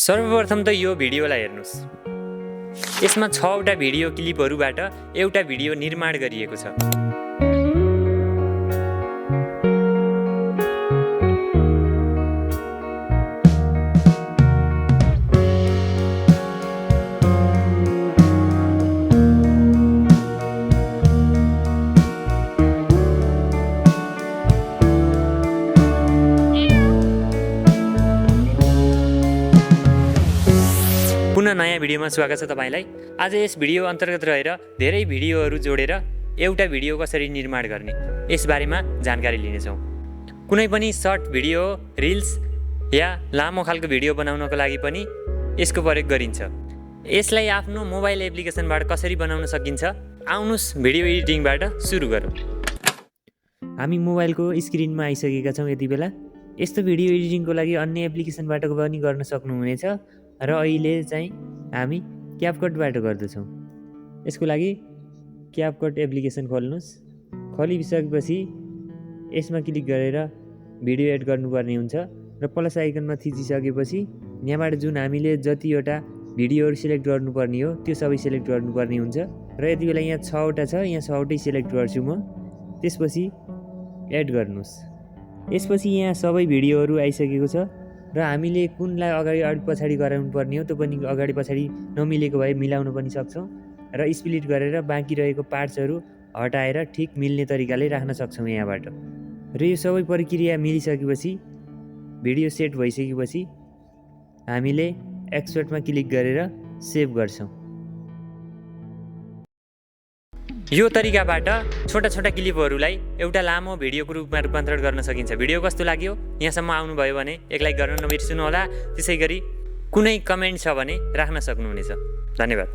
सर्वप्रथम त यो भिडियोलाई हेर्नुस्। यसमा 6 वटा भिडियो क्लिपहरूबाट एउटा भिडियो निर्माण गरिएको छ। पुनः नयाँ भिडियोमा स्वागत छ तपाईलाई। आज यस भिडियो अन्तर्गत रहेर धेरै भिडियोहरू जोडेर एउटा भिडियो कसरी निर्माण गर्ने यसबारेमा जानकारी लिनेछौँ। कुनै पनि सर्ट भिडियो, रिल्स या लामो खालको भिडियो बनाउनको लागि पनि यसको प्रयोग गरिन्छ। यसलाई आफ्नो मोबाइल एप्लिकेसनबाट कसरी बनाउन सकिन्छ, आउनुस् भिडियो एडिटिङबाट सुरु गरौँ। हामी मोबाइलको स्क्रिनमा आइसकेका छौँ। यति बेला यस्तो भिडियो एडिटिङको लागि अन्य एप्लिकेसनबाट पनि गर्न सक्नुहुनेछ र अहिले चाहिँ हामी क्यापकटबाट गर्दछौँ। यसको लागि क्यापकट एप्लिकेसन खोल्नुहोस्। खोलिसकेपछि यसमा क्लिक गरेर भिडियो एड गर्नुपर्ने हुन्छ र प्लस आइकनमा थिचिसकेपछि यहाँबाट जुन हामीले जतिवटा भिडियोहरू सिलेक्ट गर्नुपर्ने हो त्यो सबै सिलेक्ट गर्नुपर्ने हुन्छ र यति बेला यहाँ 6 वटा छ, यहाँ 6 वटै सिलेक्ट गर्छु म। त्यसपछि एड गर्नुहोस्। यसपछि यहाँ सबै भिडियोहरू आइसकेको छ र हामीले कुनलाई अगाडि पछाडि गराउनु पर्ने हो त्यो पनि अगाडि पछाडि नमिलेको भए मिलाउन पनि सक्छौँ र स्प्लिट गरेर बाँकी रहेको पार्ट्सहरू हटाएर ठिक मिल्ने तरिकाले राख्न सक्छौँ यहाँबाट। र यो सबै प्रक्रिया मिलिसकेपछि भिडियो सेट भइसकेपछि हामीले एक्सपोर्टमा क्लिक गरेर सेभ गर्छौँ। यो तरिकाबाट छोटा छोटा क्लिपहरूलाई एउटा लामो भिडियोको रूपमा रूपान्तरण गर्न सकिन्छ। भिडियो कस्तो लाग्यो यहाँसम्म आउनुभयो भने एक लाइक गर्न नबिर्सनु होला। त्यसै गरी कुनै कमेन्ट छ भने राख्न सक्नुहुनेछ। धन्यवाद।